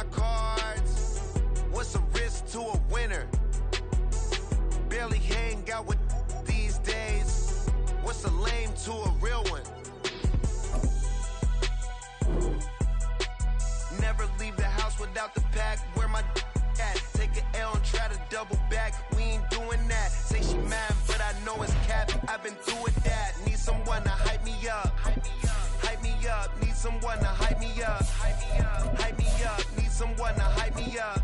my cards. What's a risk to a winner? Barely hang out with these days. What's a lame to a real one? Never leave the house without the pack. Where my at? Take an L and try to double back. We ain't doing that. Say she mad, but I know it's cap. I've been through with that. Need someone to hype me up. Hype me up. Need someone to hype me up. Hype me up. Need someone to hype me up.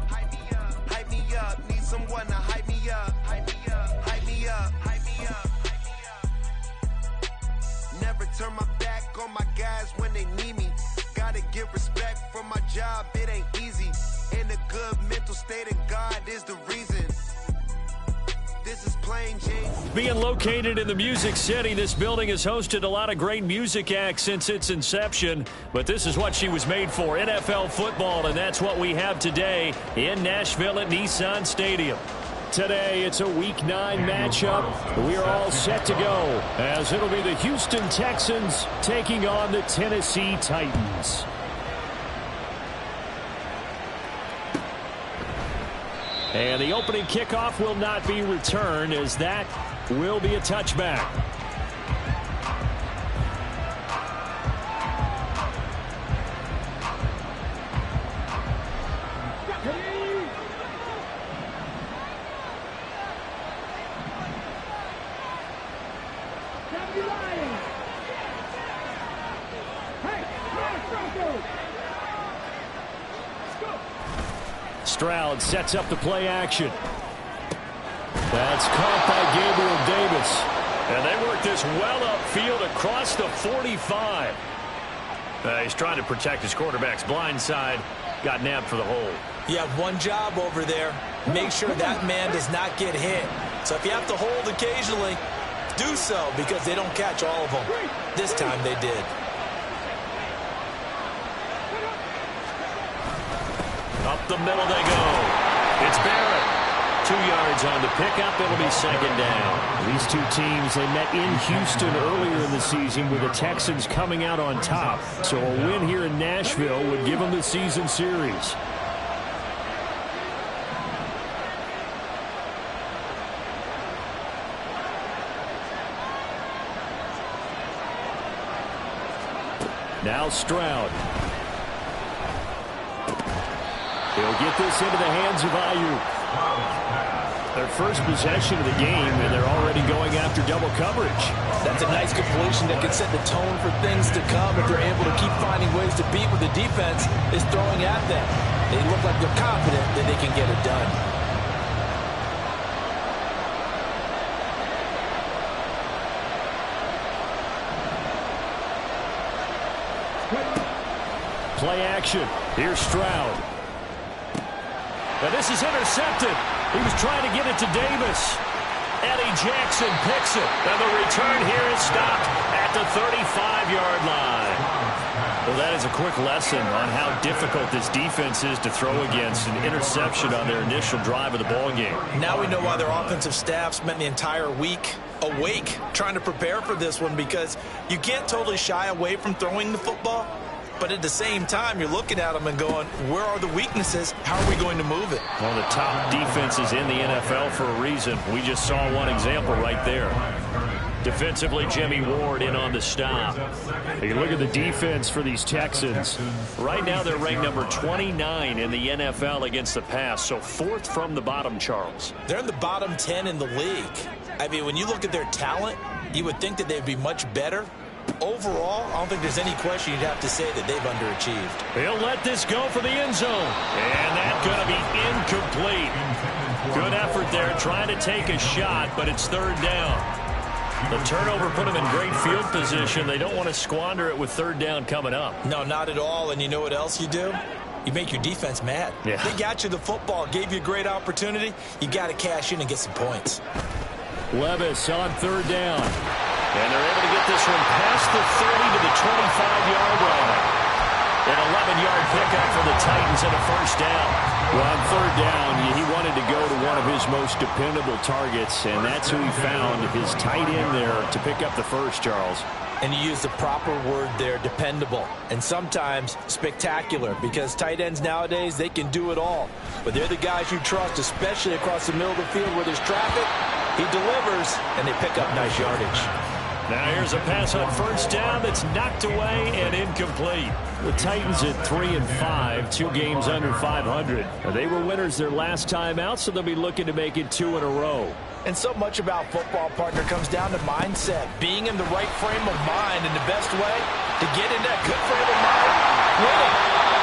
Hype me up. Need someone to hype me up. Hype me up. Hype me up. Hype me up. Never turn my back on my guys when they need me. Gotta give respect for my job, it ain't easy. In a good mental state of God is the reason. This is Plain Jane. Being located in the Music City, this building has hosted a lot of great music acts since its inception. But this is what she was made for, NFL football, and that's what we have today in Nashville at Nissan Stadium. Today, it's a Week 9 matchup. We are all set to go, as it'll be the Houston Texans taking on the Tennessee Titans. And the opening kickoff will not be returned, as that will be a touchback. Stroud sets up the play action. That's caught by Gabriel Davis. And they work this well upfield across the 45. He's trying to protect his quarterback's blind side. Got nabbed for the hold. You have one job over there. Make sure that man does not get hit. So if you have to hold occasionally, do so, because they don't catch all of them. This time they did. Up the middle they go. It's Barrett. 2 yards on the pickup. It'll be second down. These two teams, they met in Houston earlier in the season with the Texans coming out on top. So a win here in Nashville would give them the season series. Now Stroud. He'll get this into the hands of Ayuk. Their first possession of the game, and they're already going after double coverage. That's a nice completion that can set the tone for things to come if they're able to keep finding ways to beat what the defense is throwing at them. They look like they're confident that they can get it done. Play action. Here's Stroud. Now this is intercepted. He was trying to get it to Davis. Eddie Jackson picks it. And the return here is stopped at the 35-yard line. Well, that is a quick lesson on how difficult this defense is to throw against. An interception on their initial drive of the ballgame. Now we know why their offensive staff spent the entire week awake trying to prepare for this one, because you can't totally shy away from throwing the football. But at the same time, you're looking at them and going, where are the weaknesses? How are we going to move it? One of the top defenses in the NFL for a reason. We just saw one example right there. Defensively, Jimmy Ward in on the stop. You look at the defense for these Texans. Right now, they're ranked number 29 in the NFL against the pass. So fourth from the bottom, Charles. They're in the bottom 10 in the league. I mean, when you look at their talent, you would think that they'd be much better. Overall, I don't think there's any question you'd have to say that they've underachieved. He'll let this go for the end zone. And that's going to be incomplete. Good effort there, trying to take a shot, but it's third down. The turnover put them in great field position. They don't want to squander it with third down coming up. No, not at all. And you know what else you do? You make your defense mad. Yeah. They got you the football, gave you a great opportunity. You got to cash in and get some points. Levis on third down. And they're able to get this one past the 30 to the 25-yard line. An 11-yard pickup for the Titans and a first down. Well, on third down, he wanted to go to one of his most dependable targets, and that's who he found, his tight end there, to pick up the first, Charles. And you use the proper word there, dependable, and sometimes spectacular, because tight ends nowadays, they can do it all. But they're the guys you trust, especially across the middle of the field where there's traffic. He delivers, and they pick up nice yardage. Now here's a pass on first down that's knocked away and incomplete. The Titans at 3-5, 2 games under 500. They were winners their last time out, so they'll be looking to make it 2 in a row. And so much about football, partner, comes down to mindset. Being in the right frame of mind, and the best way to get in that good frame of mind, winning.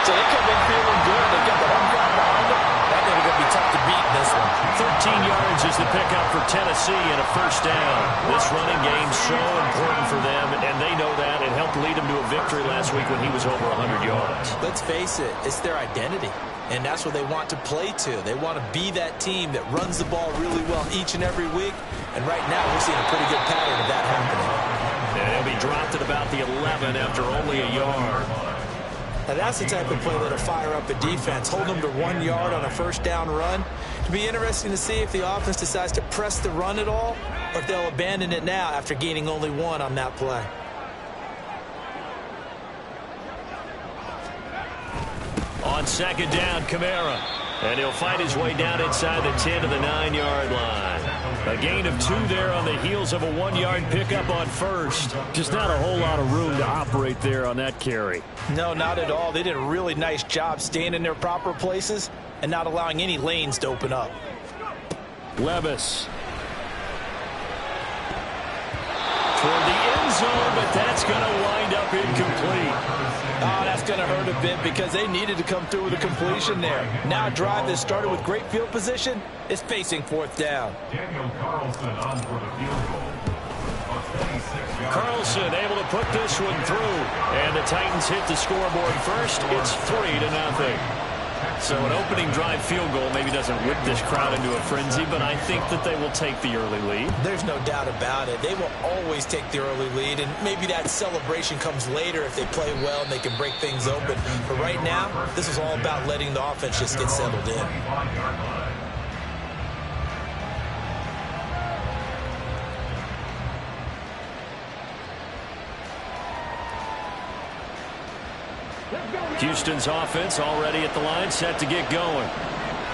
So they come in feeling good. They got the home ground behind them. That they're going to be tough to beat in this one. 13 yards is the pickup for Tennessee and a first down. This running game's so important for them, and they know that. It helped lead them to a victory last week when he was over 100 yards. Let's face it, it's their identity. And that's what they want to play to. They want to be that team that runs the ball really well each and every week. And right now, we're seeing a pretty good pattern of that happening. And he'll be dropped at about the 11 after only a yard. Now, that's the type of play that'll fire up a defense. Hold them to 1 yard on a first down run. It'll be interesting to see if the offense decides to press the run at all, or if they'll abandon it now after gaining only 1 on that play. On second down, Kamara. And he'll find his way down inside the 10 to the 9-yard line. A gain of 2 there on the heels of a 1-yard pickup on first. Just not a whole lot of room to operate there on that carry. No, not at all. They did a really nice job staying in their proper places and not allowing any lanes to open up. Levis. Toward the end zone, but that's going to wind up incomplete. Oh, that's going to hurt a bit because they needed to come through with a completion there. Now a drive that started with great field position is facing 4th down. Carlson able to put this one through. And the Titans hit the scoreboard first. It's 3-0. So an opening drive field goal maybe doesn't whip this crowd into a frenzy, but I think that they will take the early lead. There's no doubt about it. They will always take the early lead, and maybe that celebration comes later if they play well and they can break things open. But right now, this is all about letting the offense just get settled in. Houston's offense already at the line, set to get going.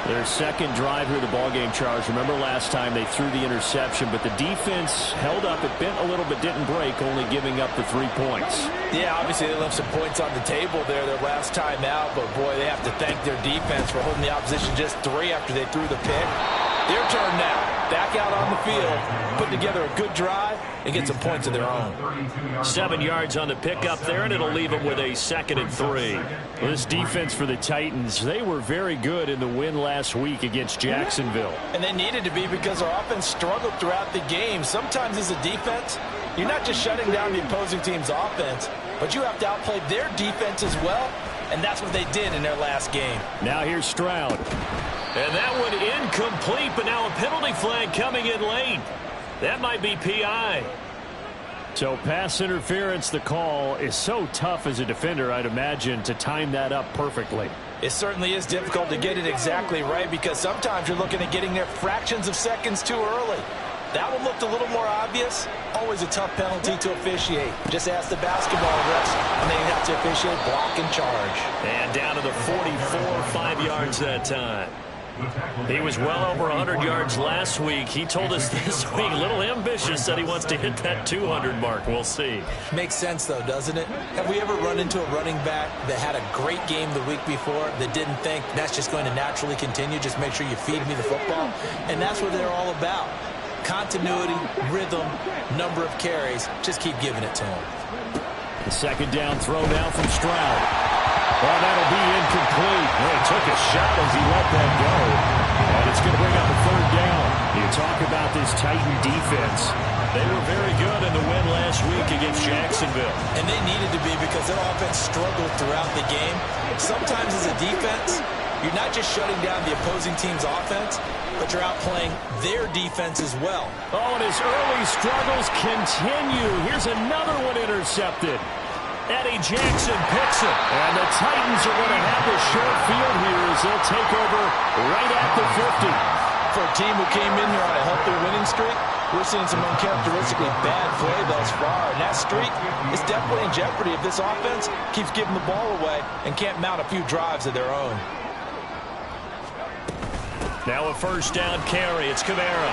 Their second drive here, the ballgame, Charles. Remember last time they threw the interception, but the defense held up. It bent a little but didn't break, only giving up the 3 points. Yeah, obviously they left some points on the table there their last time out, but boy, they have to thank their defense for holding the opposition just 3 after they threw the pick. Their turn now. Back out on the field, put together a good drive, and get some points of their own. 7 yards on the pickup there, and it'll leave them with a 2nd and 3. Well, this defense for the Titans, they were very good in the win last week against Jacksonville. And they needed to be because their offense struggled throughout the game. Sometimes as a defense, you're not just shutting down the opposing team's offense, but you have to outplay their defense as well, and that's what they did in their last game. Now here's Stroud. And that one incomplete, but now a penalty flag coming in late. That might be PI. So pass interference, the call is so tough as a defender, I'd imagine, to time that up perfectly. It certainly is difficult to get it exactly right because sometimes you're looking at getting there fractions of seconds too early. That one looked a little more obvious. Always a tough penalty to officiate. Just ask the basketball refs, and they have to officiate block and charge. And down to the 44, 5 yards that time. He was well over 100 yards last week. He told us this week, a little ambitious, that he wants to hit that 200 mark. We'll see. Makes sense, though, doesn't it? Have we ever run into a running back that had a great game the week before that didn't think that's just going to naturally continue? Just make sure you feed me the football. And that's what they're all about. Continuity, rhythm, number of carries. Just keep giving it to him. The second down throw now from Stroud. Well, that'll be incomplete. Well, he took a shot as he let that go. And it's going to bring up a 3rd down. You talk about this Titan defense. They were very good in the win last week against Jacksonville. And they needed to be because their offense struggled throughout the game. Sometimes as a defense, you're not just shutting down the opposing team's offense, but you're outplaying their defense as well. Oh, and his early struggles continue. Here's another one intercepted. Eddie Jackson picks it. And the Titans are going to have the short field here as they'll take over right at the 50. for a team who came in here on a healthy winning streak, we're seeing some uncharacteristically bad play thus far. And that streak is definitely in jeopardy if this offense keeps giving the ball away and can't mount a few drives of their own. Now a first down carry. It's Kamara.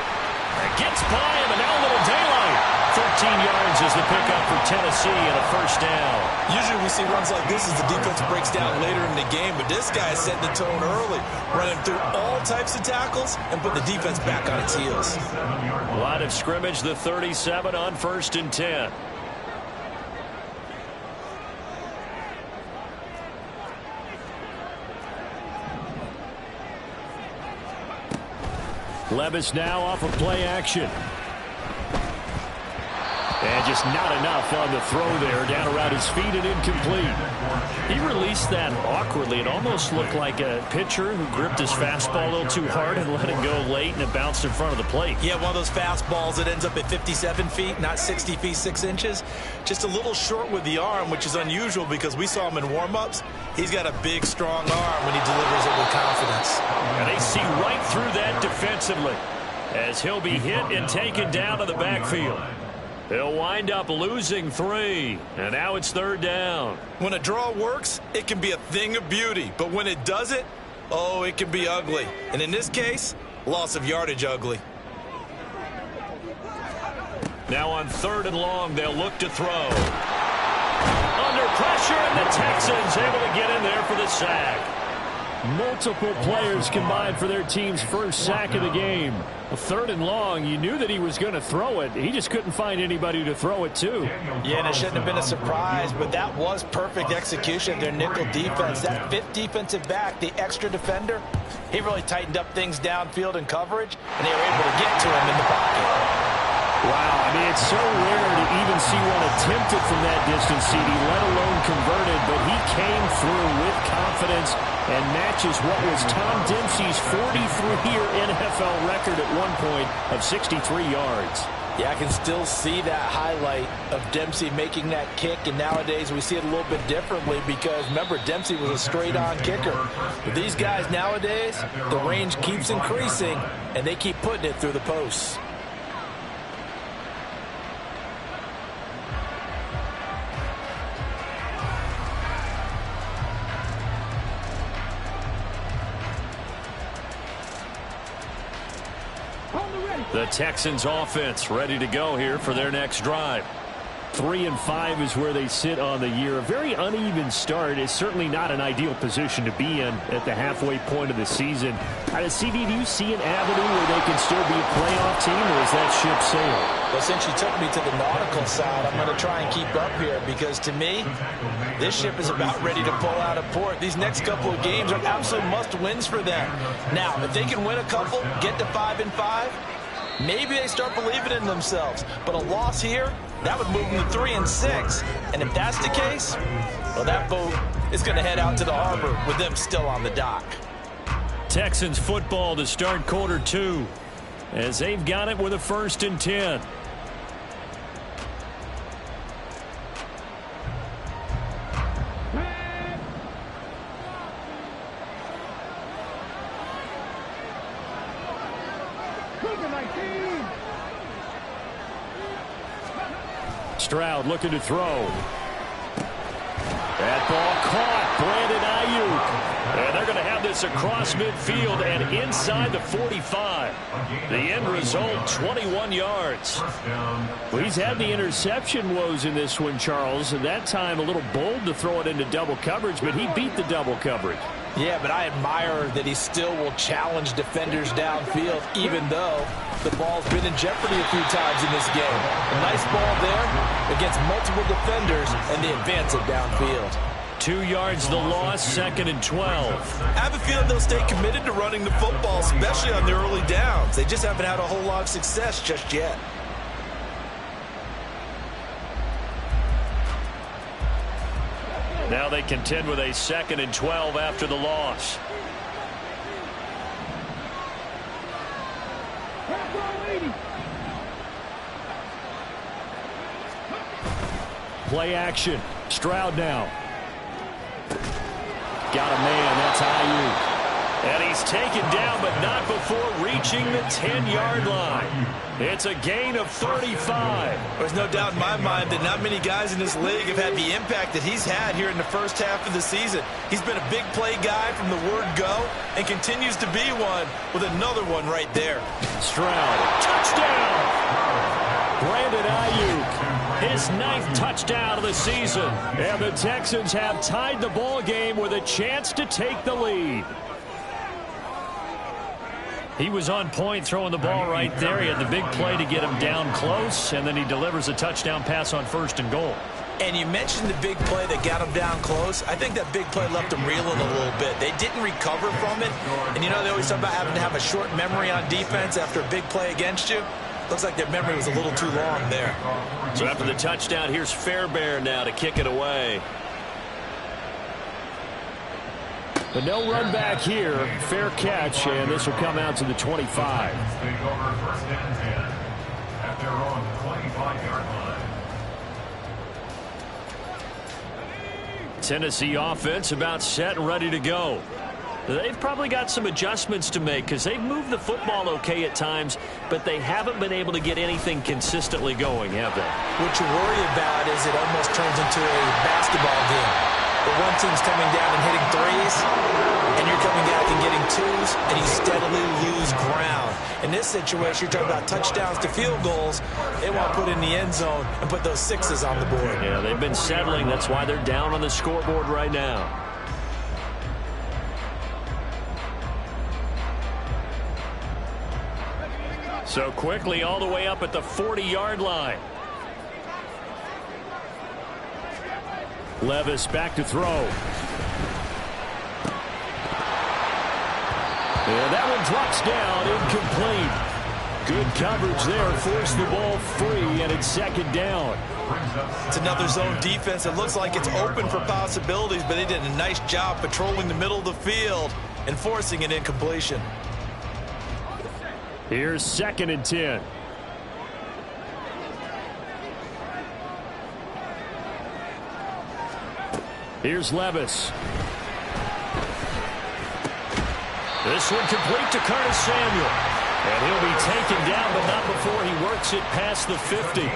It gets by him, and now a little daylight. 13 yards is the pickup for Tennessee and a first down. Usually we see runs like this as the defense breaks down later in the game, but this guy is setting the tone early, running through all types of tackles and putting the defense back on its heels. Line of scrimmage, the 37 on 1st and 10. Levis now off of play action. And just not enough on the throw there. Down around his feet and incomplete. He released that awkwardly. It almost looked like a pitcher who gripped his fastball a little too hard and let it go late, and it bounced in front of the plate. Yeah, one of those fastballs that ends up at 57 feet, not 60 feet, 6 inches. Just a little short with the arm, which is unusual because we saw him in warm-ups. He's got a big, strong arm when he delivers it with confidence. And they see right through that defensively as he'll be hit and taken down to the backfield. He'll wind up losing 3, and now it's 3rd down. When a draw works, it can be a thing of beauty, but when it doesn't, oh, it can be ugly. And in this case, loss of yardage ugly. Now on 3rd and long, they'll look to throw. Under pressure, and the Texans able to get in there for the sack. Multiple players combined for their team's first sack of the game. 3rd and long, you knew that he was going to throw it. He just couldn't find anybody to throw it to. Yeah, and it shouldn't have been a surprise, but that was perfect execution of their nickel defense. That 5th defensive back, the extra defender, he really tightened up things downfield in coverage, and they were able to get to him in the pocket. Wow, I mean, it's so rare to even see one attempted from that distance, CD, let alone converted, but he came through with confidence and matches what was Tom Dempsey's 43-year NFL record at one point of 63 yards. Yeah, I can still see that highlight of Dempsey making that kick, and nowadays we see it a little bit differently because, remember, Dempsey was a straight-on kicker. But these guys nowadays, the range keeps increasing, and they keep putting it through the posts. The Texans offense ready to go here for their next drive. 3-5 is where they sit on the year. A very uneven start is certainly not an ideal position to be in at the halfway point of the season. CD, do you see an avenue where they can still be a playoff team, or is that ship sailed? Well, since you took me to the nautical side, I'm going to try and keep up here because, to me, this ship is about ready to pull out of port. These next couple of games are absolute must-wins for them. Now, if they can win a couple, get to 5-5, maybe they start believing in themselves. But a loss here, that would move them to 3-6. And if that's the case, well, that boat is going to head out to the harbor with them still on the dock. Texans football to start quarter 2 as they've got it with a 1st and 10. Stroud looking to throw. That ball caught. Brandon Ayuk. And they're going to have this across midfield and inside the 45. The end result, 21 yards. Well, he's had the interception woes in this one, Charles. And that time a little bold to throw it into double coverage, but he beat the double coverage. Yeah, but I admire that he still will challenge defenders downfield, even though the ball's been in jeopardy a few times in this game. A nice ball there against multiple defenders, and they advance it downfield. 2 yards the loss, 2nd and 12. I have a feeling they'll stay committed to running the football, especially on their early downs. They just haven't had a whole lot of success just yet. Now they contend with a 2nd and 12 after the loss. Play action. Stroud now. Got a man. That's Ayuk. And he's taken down, but not before reaching the 10-yard line. It's a gain of 35. There's no doubt in my mind that not many guys in this league have had the impact that he's had here in the first half of the season. He's been a big play guy from the word go and continues to be one with another one right there. Stroud, touchdown! Brandon Ayuk, his 9th touchdown of the season. And the Texans have tied the ball game with a chance to take the lead. He was on point throwing the ball right there. He had the big play to get him down close, and then he delivers a touchdown pass on 1st and goal. And you mentioned the big play that got him down close. I think that big play left him reeling a little bit. They didn't recover from it. And you know, they always talk about having to have a short memory on defense after a big play against you. Looks like their memory was a little too long there. So after the touchdown, here's Fairbairn now to kick it away. But no run back here. Fair catch, and this will come out to the 25. Take over 1st and 10 at their own 25-yard line. Tennessee offense about set and ready to go. They've probably got some adjustments to make because they've moved the football okay at times, but they haven't been able to get anything consistently going, have they? What you worry about is it almost turns into a basketball game. The one team's coming down and hitting threes, and you're coming back and getting twos, and you steadily lose ground. In this situation, you're talking about touchdowns to field goals. They want to put in the end zone and put those 6s on the board. Yeah, they've been settling. That's why they're down on the scoreboard right now. So quickly all the way up at the 40-yard line. Levis back to throw. And that one drops down, incomplete. Good coverage there, forced the ball free, and it's 2nd down. It's another zone defense. It looks like it's open for possibilities, but they did a nice job patrolling the middle of the field and forcing an incompletion. Here's 2nd and 10. Here's Levis. This one complete to Curtis Samuel. And he'll be taken down, but not before he works it past the 50.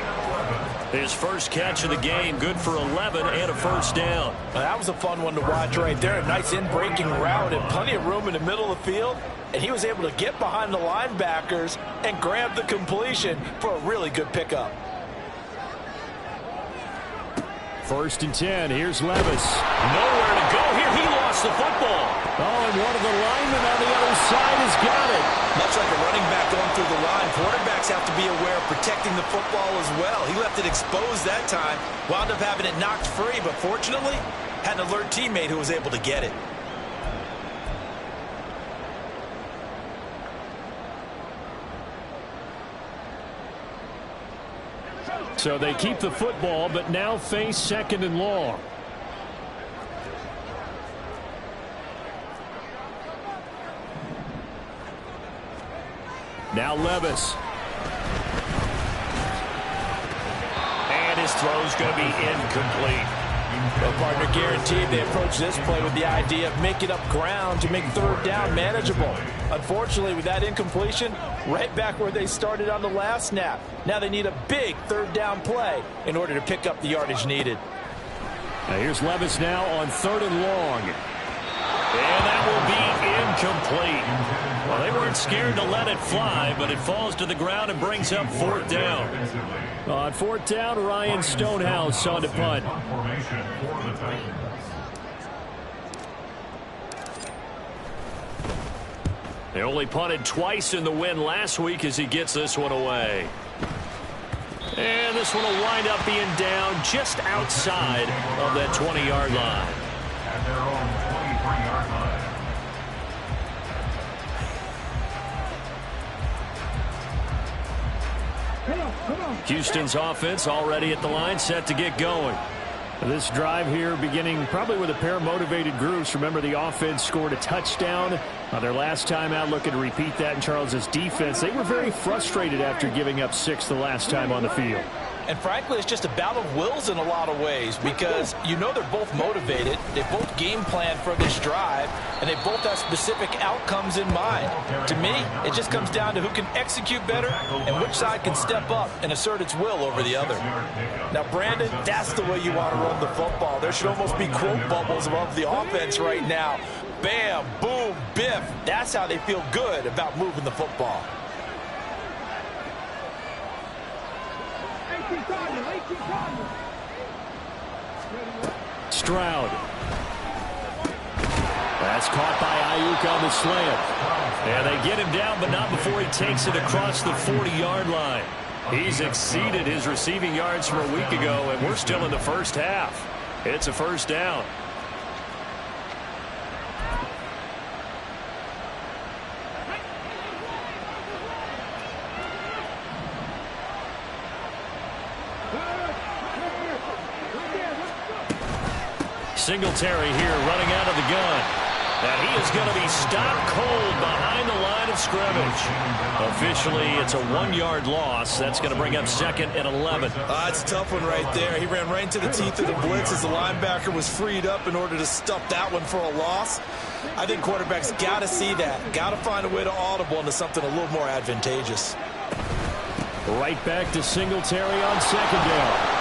His first catch of the game, good for 11 and a 1st down. Well, that was a fun one to watch right there. A nice in-breaking route and plenty of room in the middle of the field. And he was able to get behind the linebackers and grab the completion for a really good pickup. 1st and 10. Here's Levis. Nowhere to go here. He lost the football. Oh, and one of the linemen on the other side has got it. Much like a running back going through the line, quarterbacks have to be aware of protecting the football as well. He left it exposed that time, wound up having it knocked free, but fortunately, had an alert teammate who was able to get it. So they keep the football, but now face 2nd and long. Now Levis. And his throw's going to be incomplete. Well, partner, guaranteed they approach this play with the idea of making up ground to make 3rd down manageable. Unfortunately, with that incompletion, right back where they started on the last snap. Now they need a big 3rd down play in order to pick up the yardage needed. Now here's Levis now on 3rd and long. And that will be incomplete. Well, they weren't scared to let it fly, but it falls to the ground and brings up 4th down. On 4th down, Ryan Stonehouse on to punt. They only punted twice in the win last week as he gets this one away. And this one will wind up being down just outside of that 20-yard line. At their own 23-yard line. Houston's offense already at the line, set to get going. This drive here beginning probably with a pair of motivated groups. Remember, the offense scored a touchdown on their last time out, looking to repeat that in Charles's defense. They were very frustrated after giving up 6 the last time on the field. And frankly, it's just a battle of wills in a lot of ways because you know they're both motivated. They both game plan for this drive, and they both have specific outcomes in mind. To me, it just comes down to who can execute better and which side can step up and assert its will over the other. Now, Brandon, that's the way you want to run the football. There should almost be quote bubbles above the offense right now. Bam, boom, biff. That's how they feel good about moving the football. Stroud. That's caught by Ayuk on the slant. And they get him down, but not before he takes it across the 40-yard line. He's exceeded his receiving yards from a week ago, and we're still in the first half. It's a first down. Singletary here running out of the gun. And he is going to be stopped cold behind the line of scrimmage. Officially, it's a 1-yard loss. That's going to bring up 2nd and 11. It's a tough one right there. He ran right into the teeth of the blitz as the linebacker was freed up in order to stuff that one for a loss. I think quarterbacks got to see that. Got to find a way to audible into something a little more advantageous. Right back to Singletary on 2nd down.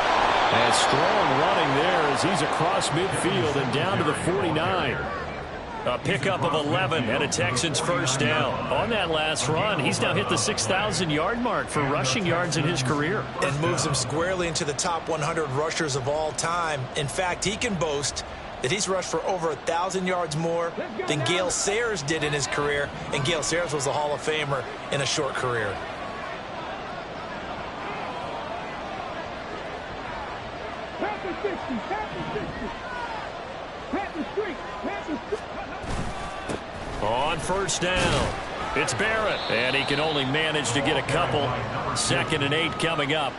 And strong running there as he's across midfield and down to the 49. A pickup of 11 and a Texans first down. On that last run, he's now hit the 6,000-yard mark for rushing yards in his career. And moves him squarely into the top 100 rushers of all time. In fact, he can boast that he's rushed for over 1,000 yards more than Gale Sayers did in his career. And Gale Sayers was a Hall of Famer in a short career. On first down, it's Barrett, and he can only manage to get a couple. 2nd and 8 coming up.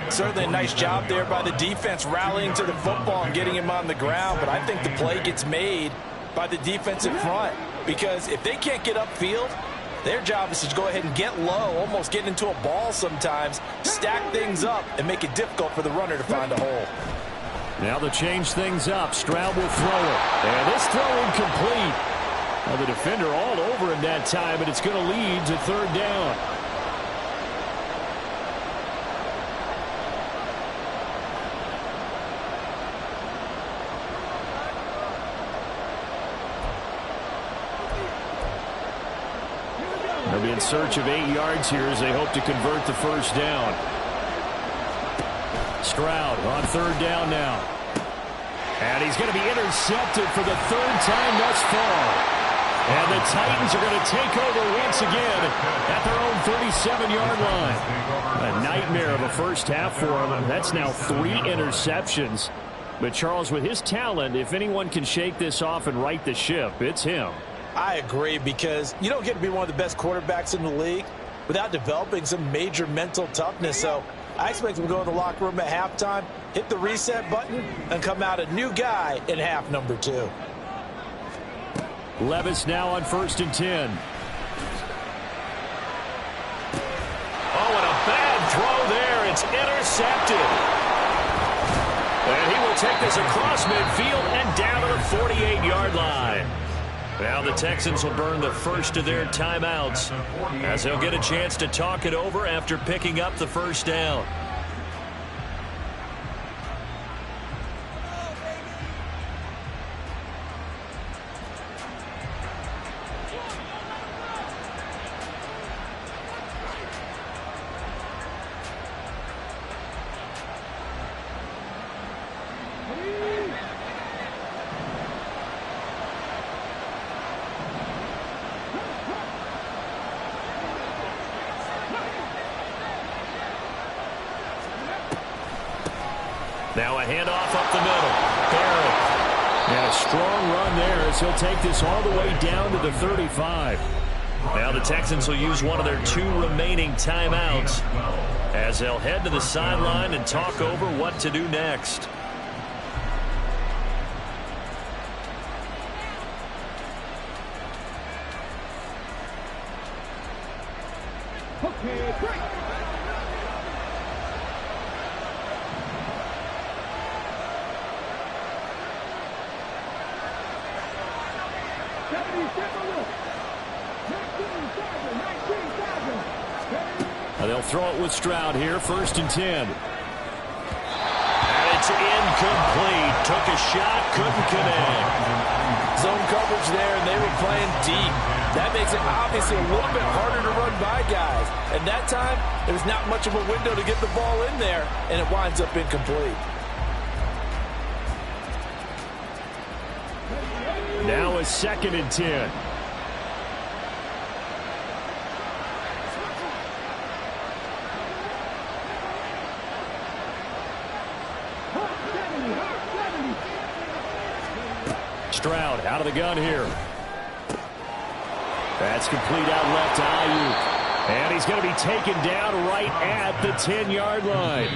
Certainly a nice job there by the defense rallying to the football and getting him on the ground, but I think the play gets made by the defensive front because if they can't get upfield, their job is to go ahead and get low, almost get into a ball sometimes, stack things up, and make it difficult for the runner to find a hole. Now to change things up, Stroud will throw it. And this throw incomplete. Now the defender all over him that time, but it's going to lead to 3rd down. They'll be in search of 8 yards here as they hope to convert the first down. Stroud on 3rd down now. And he's going to be intercepted for the 3rd time thus far. And the Titans are going to take over once again at their own 37-yard line. A nightmare of a first half for him. That's now 3 interceptions. But Charles, with his talent, if anyone can shake this off and right the ship, it's him. I agree because you don't get to be one of the best quarterbacks in the league without developing some major mental toughness. So I expect him to go in the locker room at halftime, hit the reset button, and come out a new guy in half number 2. Levis now on 1st and 10. Oh, and a bad throw there. It's intercepted. And he will take this across midfield and down to the 48-yard line. Now the Texans will burn the first of their timeouts as they'll get a chance to talk it over after picking up the first down. Now a handoff up the middle. Barrett. And a strong run there as he'll take this all the way down to the 35. Now the Texans will use one of their 2 remaining timeouts as they'll head to the sideline and talk over what to do next. They'll throw it with Stroud here, 1st and 10. And it's incomplete. Took a shot, couldn't connect. Zone coverage there, and they were playing deep. That makes it obviously a little bit harder to run by guys. And that time, there's not much of a window to get the ball in there, and it winds up incomplete. Now a 2nd and 10. Stroud out of the gun here. That's complete out left to Ayuk. And he's going to be taken down right at the 10-yard line.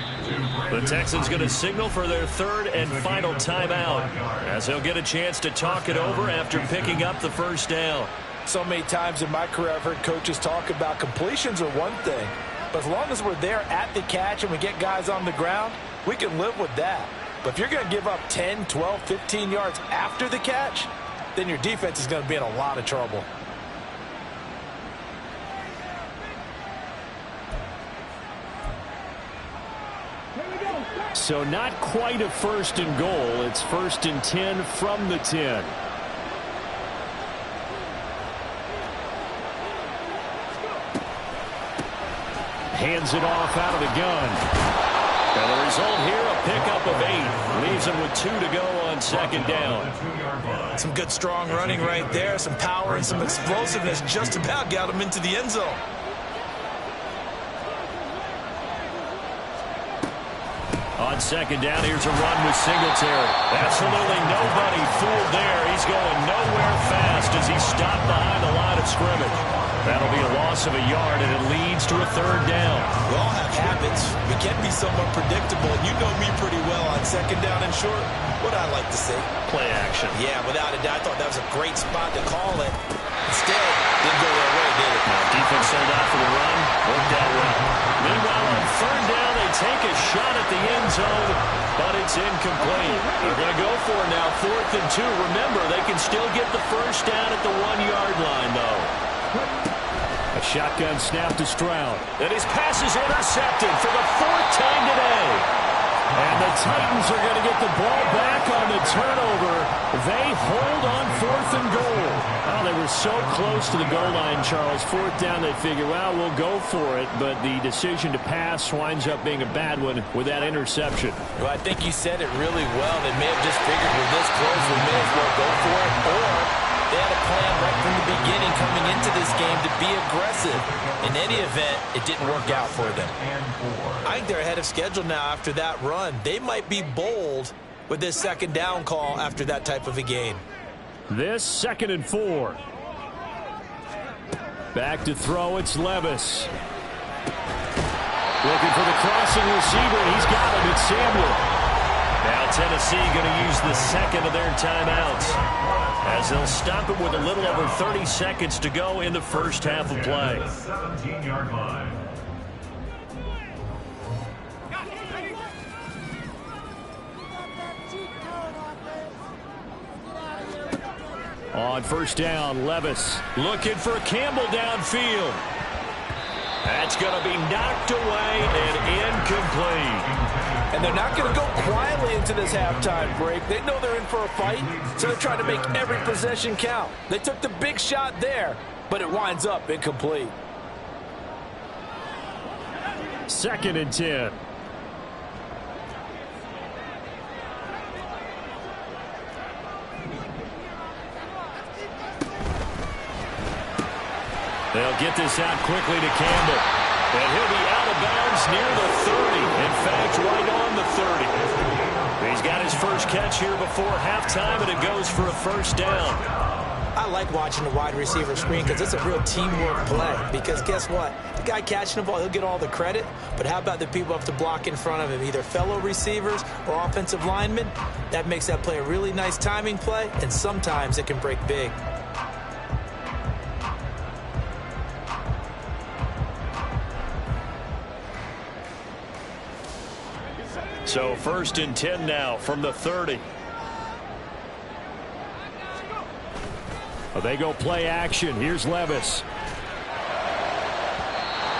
The Texans going to signal for their 3rd and final timeout, as they'll get a chance to talk it over after picking up the 1st down. So many times in my career I've heard coaches talk about completions are one thing, but as long as we're there at the catch and we get guys on the ground, we can live with that. But if you're going to give up 10, 12, 15 yards after the catch, then your defense is going to be in a lot of trouble. So not quite a 1st and goal. It's 1st and 10 from the 10. Hands it off out of the gun. And the result here, a pickup of 8. Leaves him with 2 to go on 2nd down. Some good strong running right there. Some power and some explosiveness just about got him into the end zone. On 2nd down, here's a run with Singletary. Absolutely nobody fooled there. He's going nowhere fast as he's stopped behind the line of scrimmage. That'll be a loss of a yard, and it leads to a 3rd down. We all have habits. We can be somewhat predictable. You know me pretty well on 2nd down and short. What I like to say? Play action. Yeah, without a doubt. I thought that was a great spot to call it. Instead, didn't go their way, did it? Now, defense sold out for the run. Worked out well. Meanwhile, on 3rd down, they take a shot at the end zone, but it's incomplete. They're going to go for it now, 4th and 2. Remember, they can still get the 1st down at the 1-yard line, though. A shotgun snap to Stroud. And his pass is intercepted for the 4th time today. And the Titans are going to get the ball back on the turnover. They hold on 4th and goal. Oh, they were so close to the goal line, Charles. 4th down, they figure, well, we'll go for it. But the decision to pass winds up being a bad one with that interception. Well, I think you said it really well. They may have just figured we're this close, we may as well go for it. Or they had a plan right from the beginning coming into this game to be aggressive. In any event, it didn't work out for them. I think they're ahead of schedule now after that run. They might be bold with this 2nd down call after that type of a game. This 2nd and 4. Back to throw, it's Levis. Looking for the crossing receiver. He's got him. It's Samuel. Now Tennessee going to use the 2nd of their timeouts, as they'll stop it with a little over 30 seconds to go in the 1st half of play. 17-yard line. On 1st down, Levis looking for Campbell downfield. That's going to be knocked away and incomplete. And they're not going to go quietly into this halftime break. They know they're in for a fight, so they're trying to make every possession count. They took the big shot there, but it winds up incomplete. 2nd and 10. They'll get this out quickly to Campbell. And he'll be out of bounds near the 30. In fact, right on the 30. He's got his first catch here before halftime, and it goes for a 1st down. I like watching the wide receiver screen because it's a real teamwork play. Because guess what? The guy catching the ball, he'll get all the credit. But how about the people up to block in front of him, either fellow receivers or offensive linemen? That makes that play a really nice timing play, and sometimes it can break big. So 1st and 10 now from the 30. Well, they go play action. Here's Levis.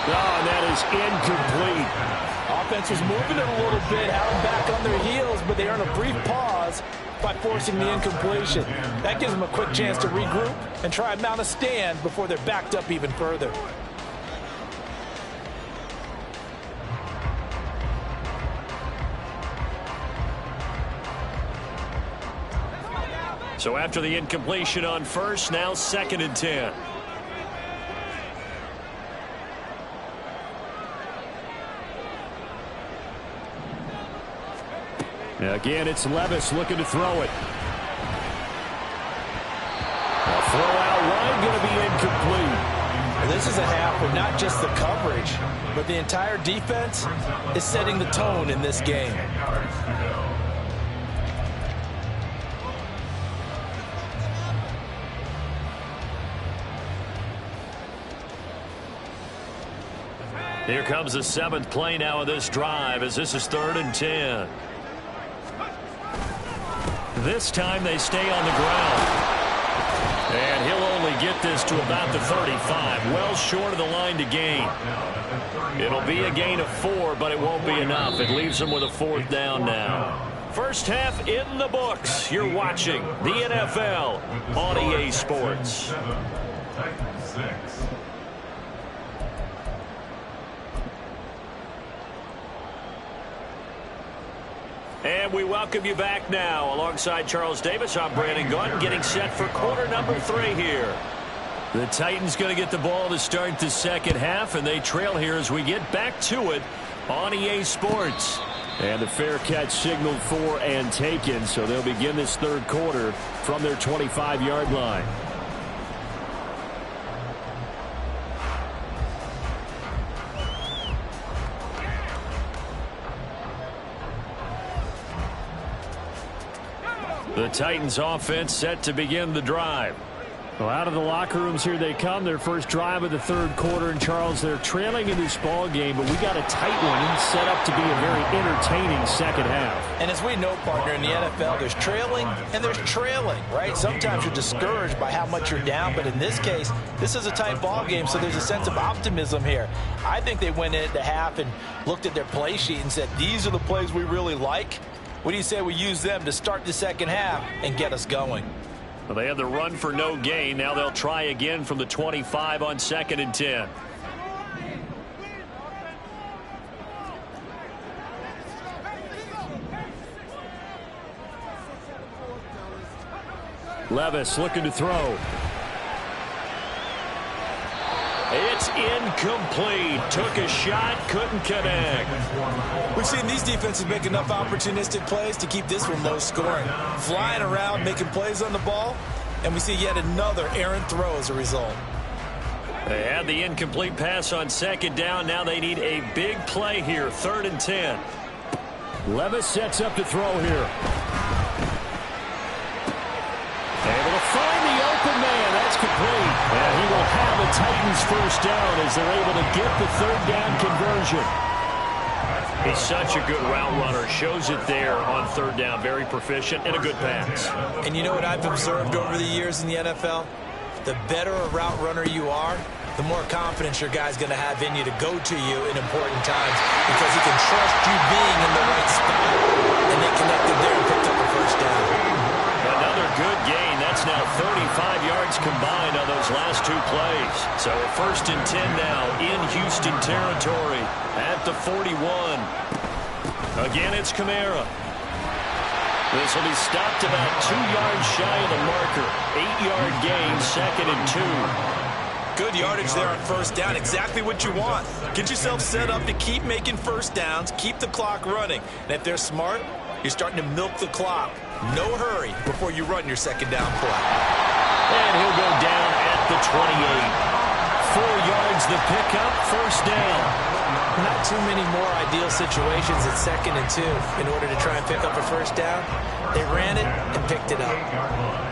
Oh, and that is incomplete. Offense was moving it a little bit, had them back on their heels, but they earn a brief pause by forcing the incompletion. That gives them a quick chance to regroup and try and mount a stand before they're backed up even further. So after the incompletion on first, now 2nd and 10. Again, it's Levis looking to throw it. A throw out wide, going to be incomplete. This is a half where not just the coverage, but the entire defense is setting the tone in this game. Here comes the 7th play now of this drive as this is 3rd and 10. This time they stay on the ground. And he'll only get this to about the 35, well short of the line to gain. It'll be a gain of 4, but it won't be enough. It leaves them with a 4th down now. First half in the books. You're watching the NFL on EA Sports. Titans 6. And we welcome you back now. Alongside Charles Davis, I'm Brandon Gunn, getting set for quarter number 3 here. The Titans going to get the ball to start the second half, and they trail here as we get back to it on EA Sports. And the fair catch signaled for and taken, so they'll begin this third quarter from their 25-yard line. The Titans offense set to begin the drive. Well, out of the locker rooms here they come. Their first drive of the third quarter. And Charles, they're trailing in this ball game, but we got a tight one set up to be a very entertaining second half. And as we know, partner, in the NFL, there's trailing and there's trailing, right? Sometimes you're discouraged by how much you're down, but in this case, this is a tight ball game, so there's a sense of optimism here. I think they went into half and looked at their play sheet and said, these are the plays we really like. What do you say we use them to start the second half and get us going? Well, they had the run for no gain. Now they'll try again from the 25 on 2nd and 10. Levis looking to throw. It's incomplete. Took a shot, couldn't connect. We've seen these defenses make enough opportunistic plays to keep this one low scoring. Flying around, making plays on the ball, and we see yet another errant throw as a result. They had the incomplete pass on 2nd down. Now they need a big play here, 3rd and 10. Levis sets up to throw here. Able to find the open man. That's complete. And he will have a Titans first down as they're able to get the 3rd down conversion. He's such a good route runner. Shows it there on 3rd down. Very proficient and a good pass. And you know what I've observed over the years in the NFL? The better a route runner you are, the more confidence your guy's going to have in you to go to you in important times because he can trust you being in the right spot. And they connected there and picked up a first down. Another good gain. That's now 35 yards combined on those last 2 plays. So 1st and 10 now in Houston territory at the 41. Again, it's Kamara. This will be stopped about 2 yards shy of the marker. 8-yard gain, 2nd and 2. Good yardage there on first down. Exactly what you want. Get yourself set up to keep making first downs, keep the clock running. And if they're smart, you're starting to milk the clock. No hurry before you run your 2nd down play. And he'll go down at the 28. 4 yards the pickup, first down. Not too many more ideal situations at 2nd and 2 in order to try and pick up a first down. They ran it and picked it up.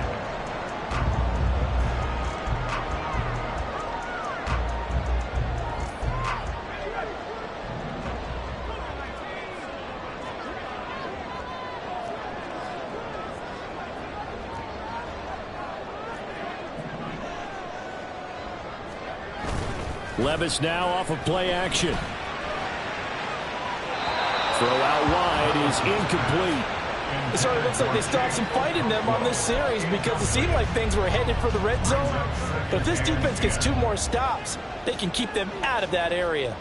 Levis now off of play action. Throw out wide is incomplete. It sort of looks like they stopped some fight in them on this series because it seemed like things were headed for the red zone. But if this defense gets 2 more stops, they can keep them out of that area.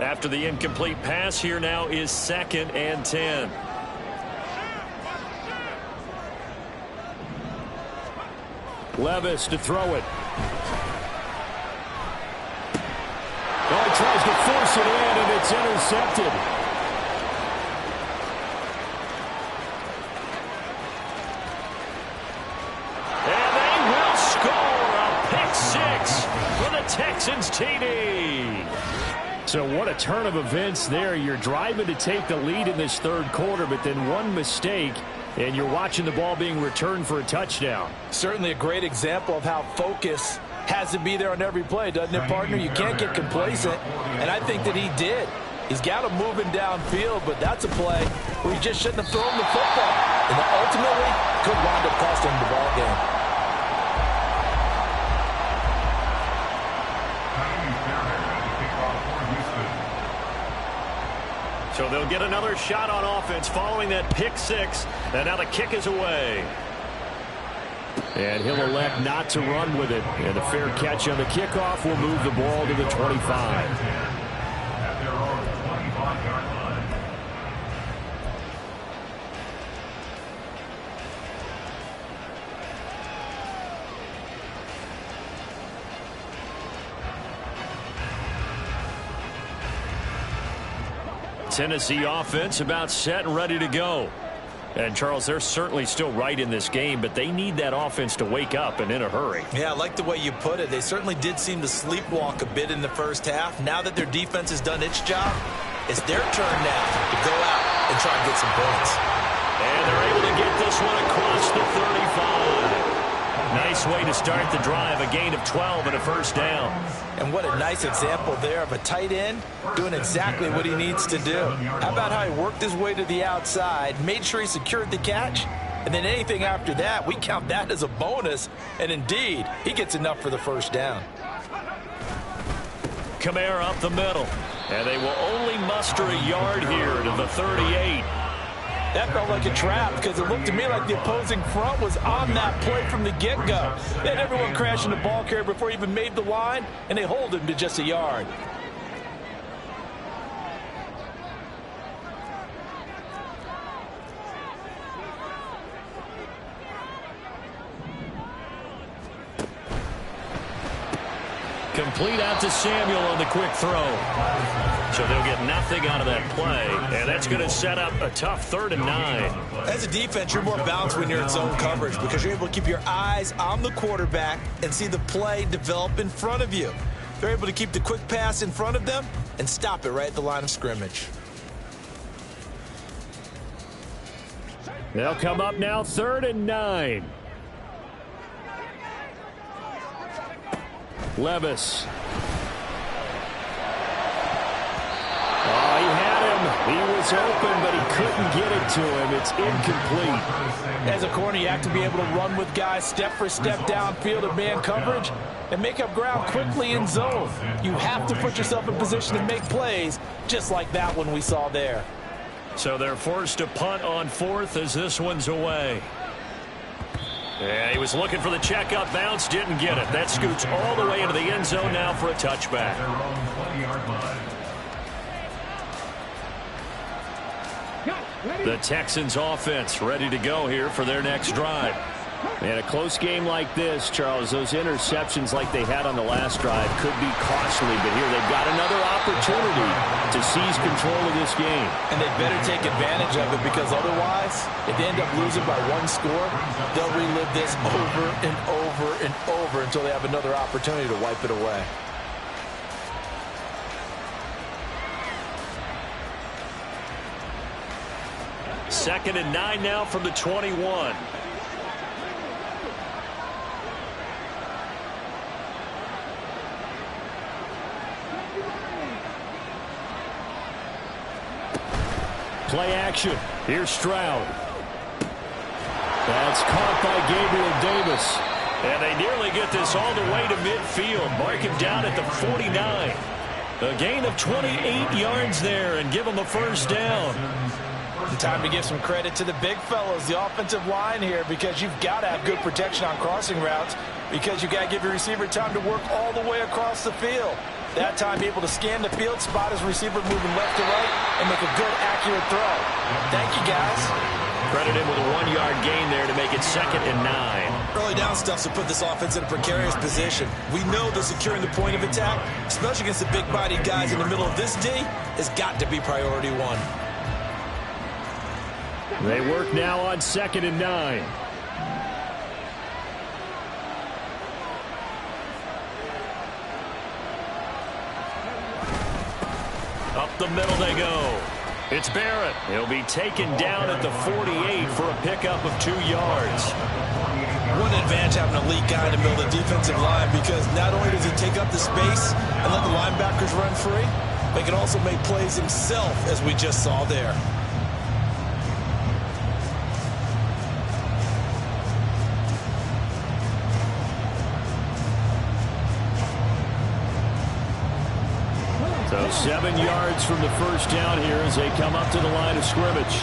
After the incomplete pass, here now is 2nd and 10. Levis to throw it. Oh, he tries to force it in, and it's intercepted. And they will score a pick 6 for the Texans TD. So what a turn of events there. You're driving to take the lead in this 3rd quarter, but then one mistake, and you're watching the ball being returned for a touchdown. Certainly a great example of how focus has to be there on every play, doesn't it, partner? You can't get complacent, and I think that he did. He's got him moving downfield, but that's a play where he just shouldn't have thrown the football. And that ultimately could wind up costing him the ball game. So they'll get another shot on offense following that pick 6, and now the kick is away. And he'll elect not to run with it. And a fair catch on the kickoff will move the ball to the 25. At their own 25-yard line. Tennessee offense about set and ready to go. And, Charles, they're certainly still right in this game, but they need that offense to wake up and in a hurry. Yeah, I like the way you put it. They certainly did seem to sleepwalk a bit in the first half. Now that their defense has done its job, it's their turn now to go out and try and get some points. And they're able to get this one across the 35. Nice way to start the drive, a gain of 12 and a first down. And what a nice example there of a tight end doing exactly what he needs to do. How about how he worked his way to the outside, made sure he secured the catch, and then anything after that, we count that as a bonus. And indeed, he gets enough for the first down. Kamara up the middle, and they will only muster a yard here to the 38. That felt like a trap because it looked to me like the opposing front was on that play from the get-go. They had everyone crashing the ball carrier before he even made the line, and they hold him to just a yard. Complete out to Samuel on the quick throw. So they'll get nothing out of that play, and that's going to set up a tough 3rd and 9. As a defense, you're more balanced when you're in zone coverage because you're able to keep your eyes on the quarterback and see the play develop in front of you. They're able to keep the quick pass in front of them and stop it right at the line of scrimmage. They'll come up now 3rd and 9. Levis. Oh, he had him. He was open, but he couldn't get it to him. It's incomplete. As a corner, you have to be able to run with guys step for step downfield of man coverage and make up ground quickly in zone. You have to put yourself in position to make plays just like that one we saw there. So they're forced to punt on 4th as this one's away. Yeah, he was looking for the check-up bounce, didn't get it. That scoots all the way into the end zone now for a touchback. Their own 20-yard line. The Texans offense ready to go here for their next drive. And a close game like this, Charles, those interceptions like they had on the last drive could be costly, but here they've got another opportunity to seize control of this game. And they better take advantage of it because otherwise, if they end up losing by 1 score, they'll relive this over and over and over until they have another opportunity to wipe it away. Second and 9 now from the 21. Play action. Here's Stroud. That's caught by Gabriel Davis. And they nearly get this all the way to midfield. Mark him down at the 49. A gain of 28 yards there and give him a first down. Time to give some credit to the big fellas, the offensive line here, because you've got to have good protection on crossing routes, because you got to give your receiver time to work all the way across the field. That time, be able to scan the field, spot his receiver moving left to right, and make a good, accurate throw. Thank you, guys. Credit him with a 1-yard gain there to make it 2nd and 9. Early down stuff's to put this offense in a precarious position. We know that securing the point of attack, especially against the big-bodied guys in the middle of this D, has got to be priority one. They work now on 2nd and 9. Up the middle they go. It's Barrett. He'll be taken down at the 48 for a pickup of 2 yards. What an advantage having an elite guy in the middle of the defensive line, because not only does he take up the space and let the linebackers run free, but he can also make plays himself, as we just saw there. So 7 yards from the first down here as they come up to the line of scrimmage.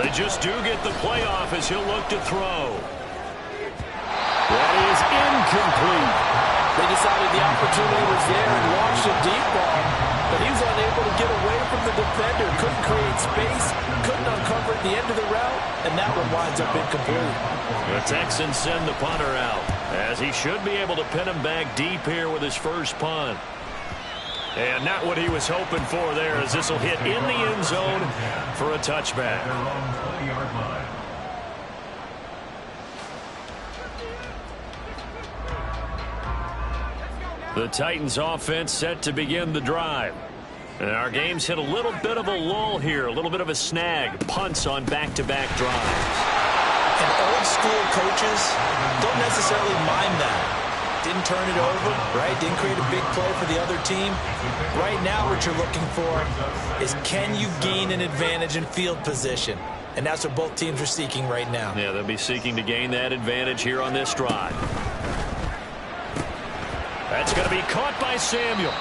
They just do get the playoff as he'll look to throw. That is incomplete. They decided the opportunity was there and launched a deep ball, but he was unable to get away from the defender. Couldn't create space, couldn't uncover at the end of the route, and that one winds up incomplete. The Texans send the punter out, as he should be able to pin him back deep here with his first punt. And not what he was hoping for there, as this will hit in the end zone for a touchback. The Titans offense set to begin the drive. And our game's hit a little bit of a lull here, a little bit of a snag. Punts on back-to-back drives. And old school coaches don't necessarily mind that. Didn't turn it over, right? Didn't create a big play for the other team. Right now what you're looking for is, can you gain an advantage in field position? And that's what both teams are seeking right now. Yeah, they'll be seeking to gain that advantage here on this drive. That's going to be caught by Samuel.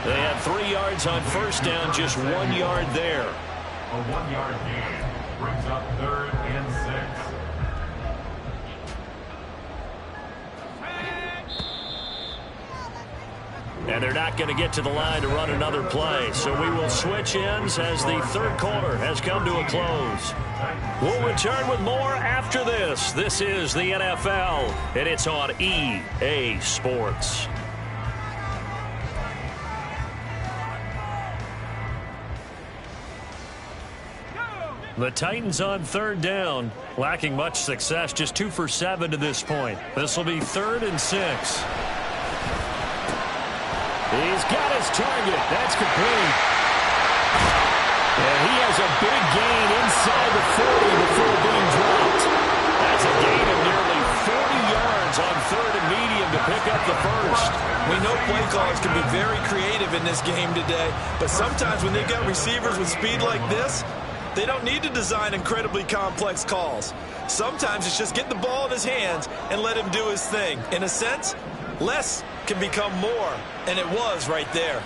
They had 3 yards on first down, just 1 yard there. A 1-yard gain brings up 3rd and 6. And they're not going to get to the line to run another play. So we will switch ends as the third quarter has come to a close. We'll return with more after this. This is the NFL, and it's on EA Sports. The Titans on 3rd down, lacking much success, just 2 for 7 to this point. This will be 3rd and 6. He's got his target. That's complete. And he has a big gain inside the 40 before being dropped. That's a gain of nearly 40 yards on 3rd and medium to pick up the first. We know play callers can be very creative in this game today, but sometimes when they've got receivers with speed like this, they don't need to design incredibly complex calls. Sometimes it's just get the ball in his hands and let him do his thing. In a sense, less can become more, and it was right there.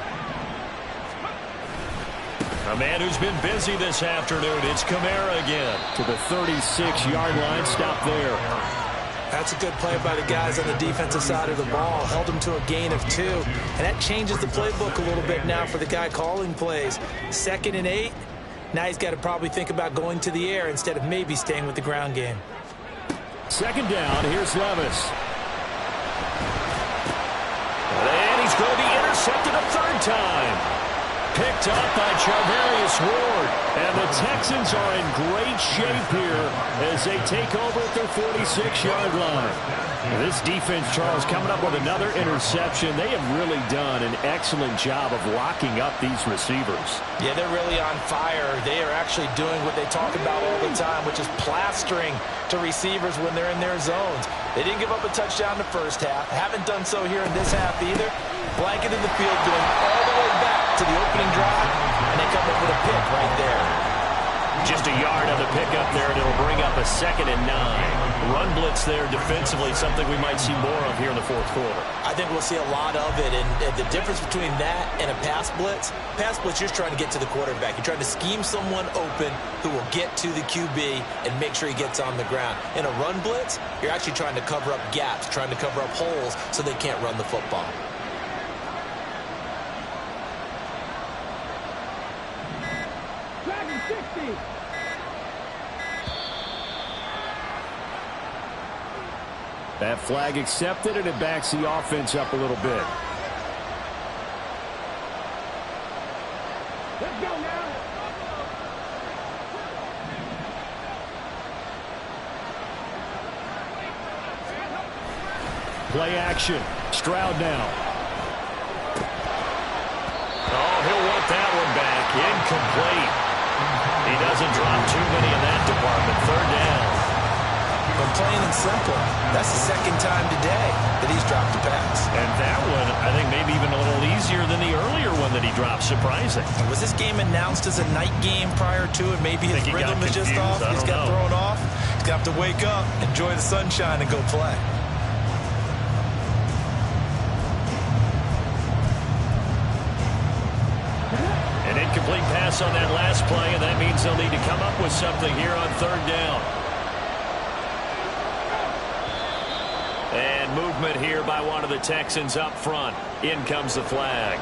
A man who's been busy this afternoon. It's Kamara again to the 36-yard line. Stop there. That's a good play by the guys on the defensive side of the ball. Held him to a gain of 2, and that changes the playbook a little bit now for the guy calling plays. 2nd and 8. Now he's got to probably think about going to the air instead of maybe staying with the ground game. 2nd down. Here's Levis. And he's going to be intercepted a 3rd time. Picked up by Charvarius Ward. And the Texans are in great shape here as they take over at their 46-yard line. This defense, Charles, coming up with another interception. They have really done an excellent job of locking up these receivers. Yeah, they're really on fire. They are actually doing what they talk about all the time, which is plastering to receivers when they're in their zones. They didn't give up a touchdown the first half. Haven't done so here in this half either. Blanketed the field, going all the way back to the opening drive, and they come up with a pick right there. Just a yard on the pickup there, and it'll bring up a 2nd and 9. Run blitz there defensively, something we might see more of here in the fourth quarter. I think we'll see a lot of it, and the difference between that and a pass blitz, you're just trying to get to the quarterback. You're trying to scheme someone open who will get to the QB and make sure he gets on the ground. In a run blitz, you're actually trying to cover up gaps, trying to cover up holes so they can't run the football. That flag accepted, and it backs the offense up a little bit. Let's go now. Play action. Stroud now. Oh, he'll want that one back. Incomplete. He doesn't drop too many in that department. 3rd down. But plain and simple, that's the 2nd time today that he's dropped a pass. And that one, I think, maybe even a little easier than the earlier one that he dropped. Surprising. Was this game announced as a night game prior to it? Maybe his rhythm is just off. He's got thrown off. He's got to wake up, enjoy the sunshine, and go play. An incomplete pass on that last play, and that means they'll need to come up with something here on 3rd down. And movement here by one of the Texans up front. In comes the flag.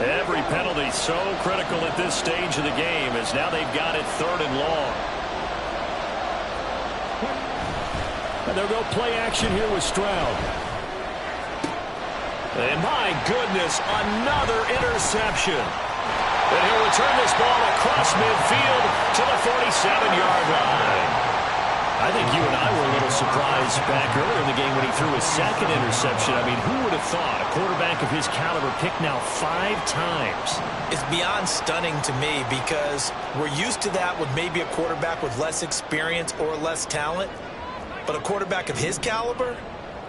Every penalty so critical at this stage of the game as now they've got it 3rd and long. And they'll go play action here with Stroud. And my goodness, another interception. And he'll return this ball across midfield to the 47-yard line. I think you and I were a little surprised back earlier in the game when he threw his 2nd interception. I mean, who would have thought a quarterback of his caliber picked now 5 times? It's beyond stunning to me because we're used to that with maybe a quarterback with less experience or less talent. But a quarterback of his caliber,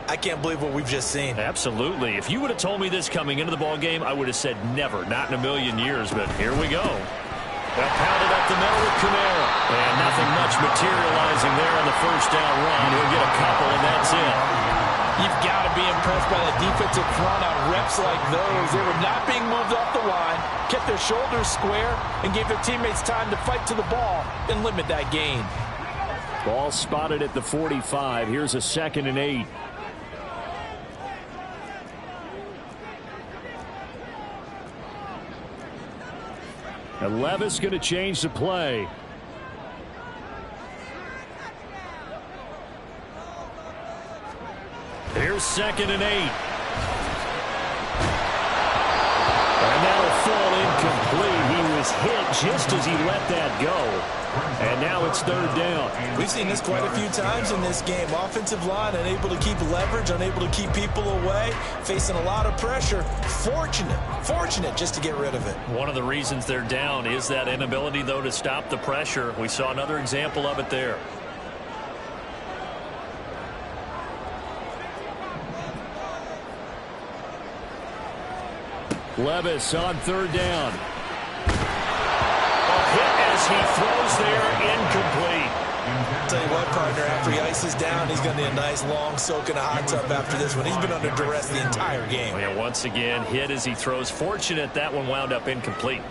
I can't believe what we've just seen. Absolutely. If you would have told me this coming into the ball game, I would have said never, not in a million years. But here we go. They'll pound it up the middle with Kamara. And nothing much materializing there on the 1st down run. He'll get a couple, and that's it. You've got to be impressed by the defensive front on reps like those. They were not being moved off the line, kept their shoulders square, and gave their teammates time to fight to the ball and limit that gain. Ball spotted at the 45. Here's a 2nd and 8. And Levis going to change the play. Here's 2nd and 8. And that'll fall incomplete. He was hit just as he let that go. And now it's 3rd down. We've seen this quite a few times in this game. Offensive line unable to keep leverage, unable to keep people away, facing a lot of pressure. Fortunate just to get rid of it. One of the reasons they're down is that inability, though, to stop the pressure. We saw another example of it there. Levis on 3rd down. A hit as he throws there, incomplete. Tell you what, partner, after he ices down, he's going to need a nice long soak in a hot tub after this one. He's been under duress the entire game. And once again, hit as he throws. Fortunate that one wound up incomplete.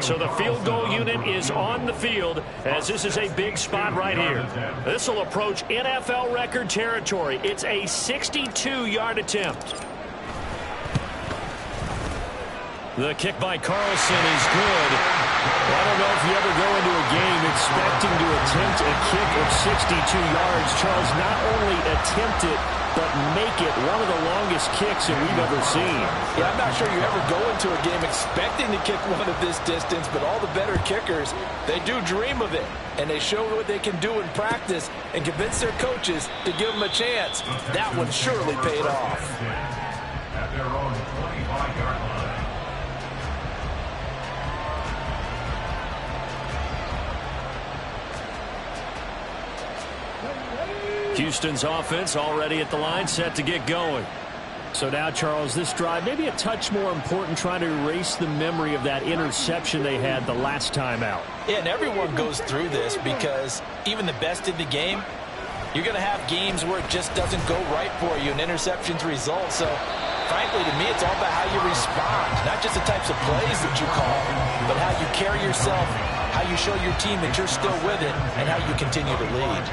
So the field goal unit is on the field as this is a big spot right here. This will approach NFL record territory. It's a 62-yard attempt. The kick by Carlson is good. I don't know if you ever go into a game expecting to attempt a kick of 62 yards. Charles, not only attempt it, but make it one of the longest kicks that we've ever seen. Yeah, I'm not sure you ever go into a game expecting to kick one of this distance, but all the better kickers, they do dream of it. And they show what they can do in practice and convince their coaches to give them a chance. That one surely paid off. At their own 25-yard line. Houston's offense already at the line, set to get going. So now, Charles, this drive maybe a touch more important, trying to erase the memory of that interception they had the last time out. Yeah, and everyone goes through this because even the best in the game, you're going to have games where it just doesn't go right for you and interceptions result. So, frankly, to me, it's all about how you respond, not just the types of plays that you call, but how you carry yourself, how you show your team that you're still with it, and how you continue to lead.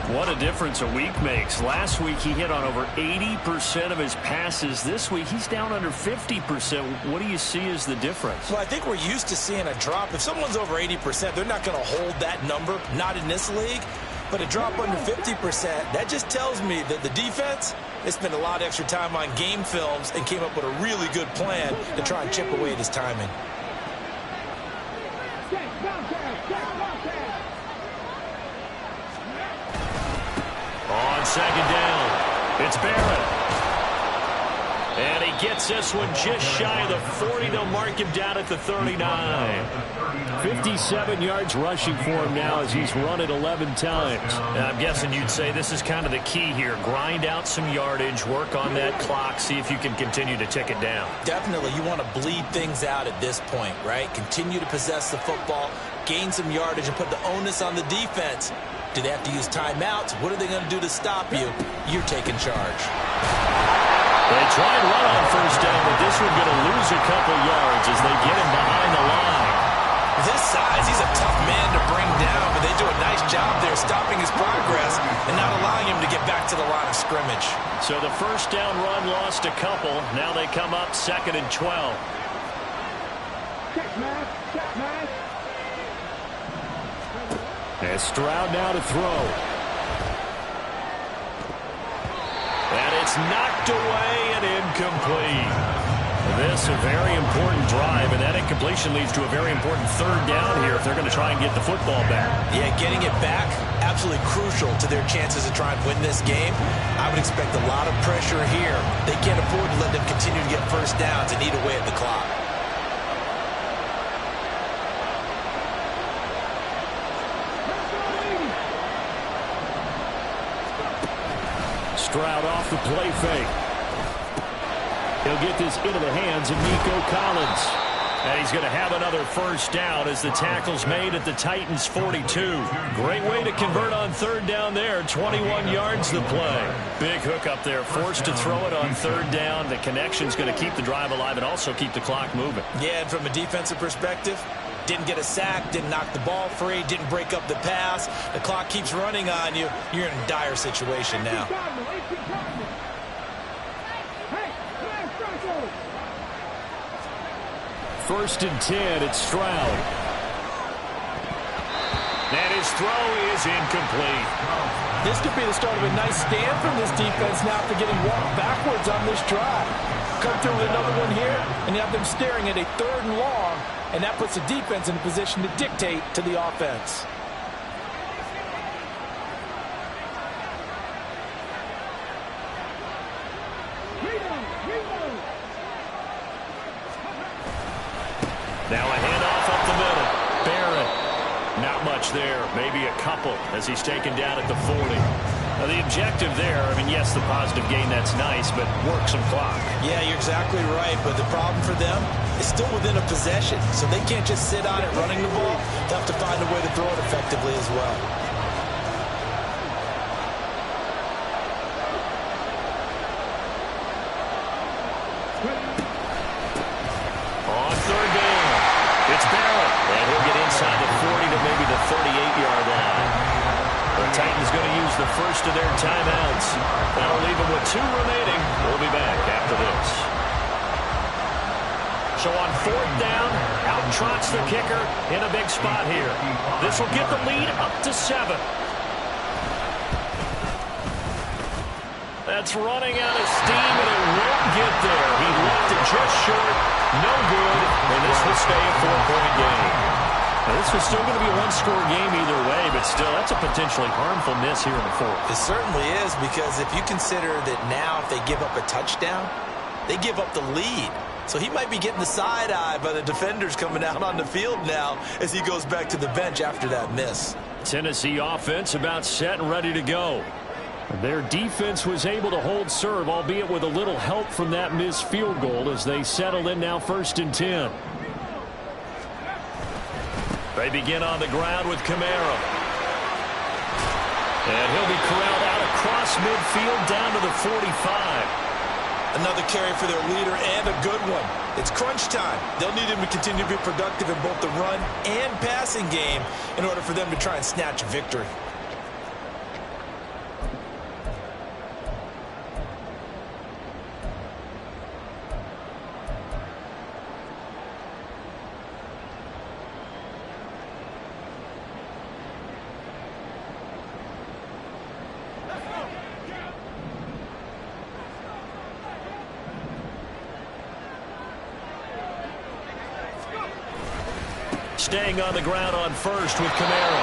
What a difference a week makes. Last week he hit on over 80% of his passes. This week he's down under 50%. What do you see as the difference? Well, I think we're used to seeing a drop. If someone's over 80%, they're not going to hold that number, not in this league. But a drop under 50%, that just tells me that the defense, they spent a lot of extra time on game films and came up with a really good plan to try and chip away at his timing. On second down, it's Barrett. And he gets this one just shy of the 40. They'll mark him down at the 39. 57 yards rushing for him now as he's run it 11 times. And I'm guessing you'd say this is kind of the key here. Grind out some yardage, work on that clock, see if you can continue to tick it down. Definitely, you want to bleed things out at this point, right? Continue to possess the football, gain some yardage, and put the onus on the defense. Do they have to use timeouts? What are they going to do to stop you? You're taking charge. They try and run on first down, but this one's going to lose a couple yards as they get him behind the line. This size, he's a tough man to bring down, but they do a nice job there stopping his progress and not allowing him to get back to the line of scrimmage. So the first down run lost a couple. Now they come up 2nd and 12. And Stroud now to throw. And it's knocked away and incomplete. This a very important drive, and that incompletion leads to a very important third down here if they're going to try and get the football back. Yeah, getting it back, absolutely crucial to their chances to try and win this game. I would expect a lot of pressure here. They can't afford to let them continue to get first downs and eat away at the clock. Stroud off the play fake. He'll get this into the hands of Nico Collins. And he's going to have another first down as the tackle's made at the Titans' 42. Great way to convert on third down there. 21 yards the play. Big hook up there. Forced to throw it on third down. The connection's going to keep the drive alive and also keep the clock moving. Yeah, and from a defensive perspective, didn't get a sack, didn't knock the ball free, didn't break up the pass. The clock keeps running on you. You're in a dire situation now. First and 10, it's Stroud. And his throw is incomplete. This could be the start of a nice stand from this defense now after getting walked backwards on this drive. Come through with another one here, and you have them staring at a 3rd and long, and that puts the defense in a position to dictate to the offense. Now a handoff up the middle. Barrett. Not much there. Maybe a couple as he's taken down at the 40. Now the objective there, I mean, yes, the positive gain, that's nice, but work some clock. Yeah, you're exactly right, but the problem for them is still within a possession, so they can't just sit on it running the ball. They'll have to find a way to throw it effectively as well. On third down, it's Barrett. 38-yard line. The Titans going to use the first of their timeouts. That'll leave them with 2 remaining. We'll be back after this. So on 4th down, out trots the kicker in a big spot here. This will get the lead up to 7. That's running out of steam, and it won't get there. He left it just short. No good, and this will stay a 4-point game. Now, this was still going to be a 1-score game either way, but still, that's a potentially harmful miss here in the 4th. It certainly is, because if you consider that now if they give up a touchdown, they give up the lead. So he might be getting the side eye by the defenders coming out on the field now as he goes back to the bench after that miss. Tennessee offense about set and ready to go. Their defense was able to hold serve, albeit with a little help from that missed field goal as they settle in now 1st and 10. They begin on the ground with Kamara. And he'll be corralled out across midfield down to the 45. Another carry for their leader, and a good one. It's crunch time. They'll need him to continue to be productive in both the run and passing game in order for them to try and snatch a victory. Staying on the ground on 1st with Kamara.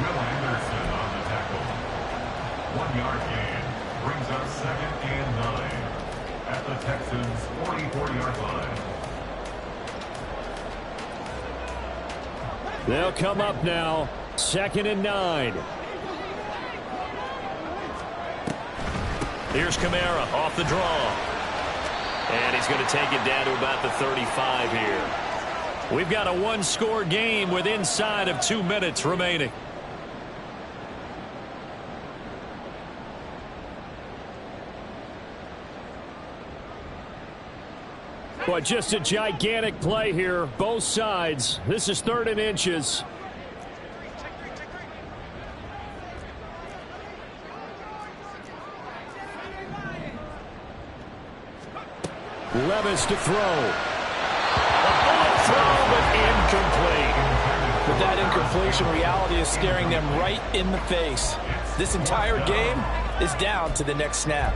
Will Anderson on the tackle. 1-yard gain brings up 2nd and 9 at the Texans' 44-yard line. They'll come up now, 2nd and 9. Here's Kamara off the draw. And he's going to take it down to about the 35 here. We've got a 1-score game with inside of 2 minutes remaining. But just a gigantic play here, both sides. This is 3rd and inches. Levis to throw. A bullet throw, but incomplete. With that incompletion, reality is staring them right in the face. This entire game is down to the next snap.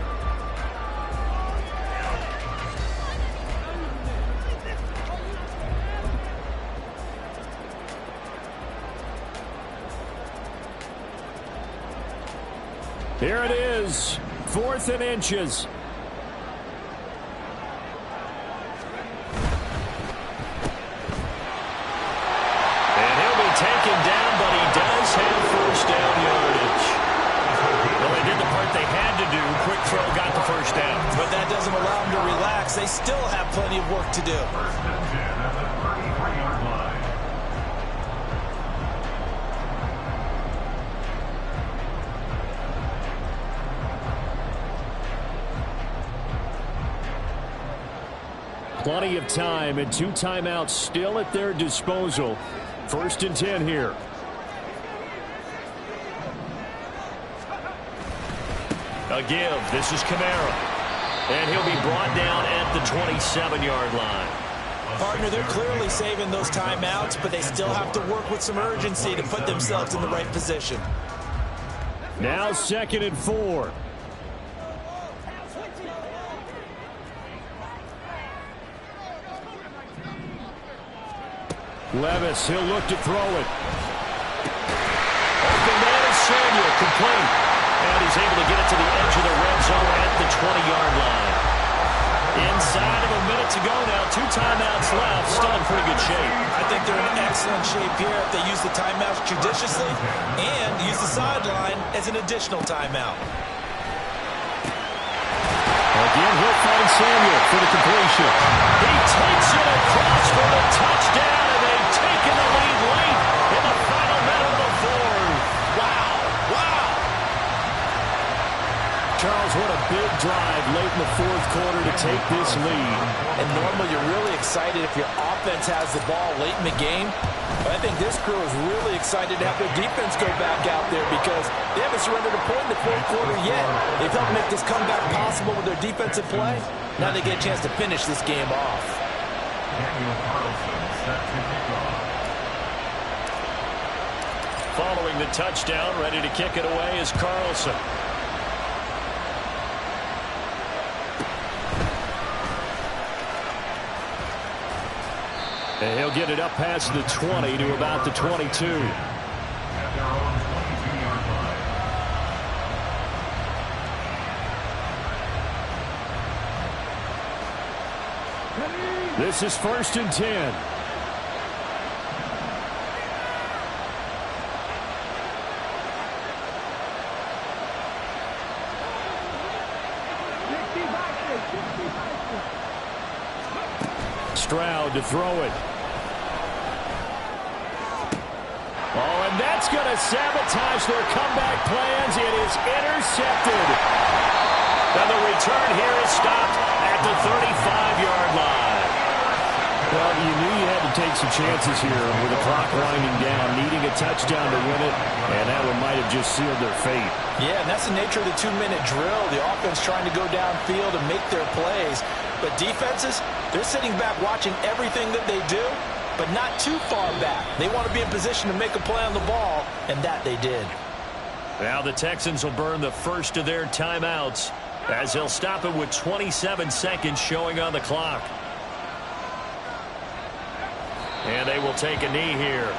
Here it is, 4th and inches. Taken down, but he does have 1st down yardage. Well, they did the part they had to do. Quick throw got the 1st down. But that doesn't allow them to relax. They still have plenty of work to do. 1st and 10 at the 33-yard line. Plenty of time and 2 timeouts still at their disposal. 1st and 10 here. A give. This is Kamara. And he'll be brought down at the 27-yard line. Partner, they're clearly saving those timeouts, but they still have to work with some urgency to put themselves in the right position. Now 2nd and 4. Levis, he'll look to throw it. Open man is Samuel, complete. And he's able to get it to the edge of the red zone at the 20-yard line. Inside of a minute to go now, 2 timeouts left, still in pretty good shape. I think they're in excellent shape here if they use the timeouts judiciously and use the sideline as an additional timeout. Again, he'll find Samuel for the completion. He takes it across for the touchdown, and they've taken the lead late in the final minute of the 4th. Wow. Charles, what a big drive late in the fourth quarter to take this lead. And normally you're really excited if your offense has the ball late in the game. But I think this crew is really excited to have their defense go back out there because they haven't surrendered a point in the fourth quarter yet. They've helped make this comeback possible with their defensive play. Now they get a chance to finish this game off. Following the touchdown, ready to kick it away is Carlson. And he'll get it up past the 20 to about the 22. At their own 22-yard line. This is 1st and 10. Stroud to throw it. Oh, and that's going to sabotage their comeback plans. It is intercepted. And the return here is stopped at the 35-yard line. Well, you knew you had to take some chances here with the clock winding down, needing a touchdown to win it, and that one might have just sealed their fate. Yeah, and that's the nature of the 2-minute drill. The offense trying to go downfield and make their plays. But defenses, they're sitting back watching everything that they do, but not too far back. They want to be in position to make a play on the ball, and that they did. Now the Texans will burn the first of their timeouts as they'll stop it with 27 seconds showing on the clock. And they will take a knee here.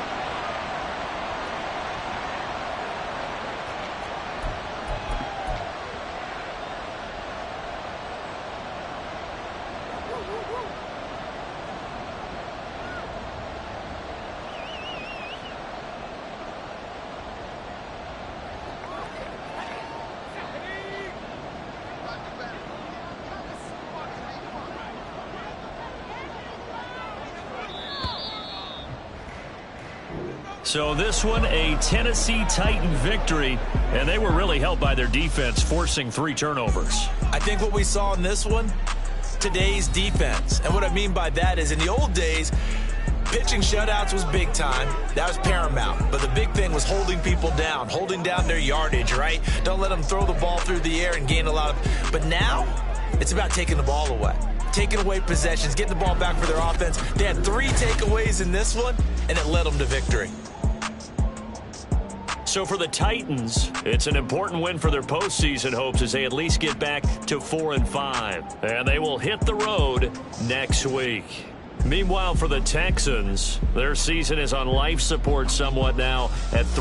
So this one, a Tennessee Titan victory, and they were really helped by their defense, forcing 3 turnovers. I think what we saw in this one, today's defense. And what I mean by that is in the old days, pitching shutouts was big time. That was paramount. But the big thing was holding people down, holding down their yardage, right? Don't let them throw the ball through the air and gain a lot of... But now, it's about taking the ball away. Taking away possessions, getting the ball back for their offense. They had 3 takeaways in this one, and it led them to victory. So for the Titans, it's an important win for their postseason hopes as they at least get back to 4-5. And they will hit the road next week. Meanwhile, for the Texans, their season is on life support somewhat now at 3.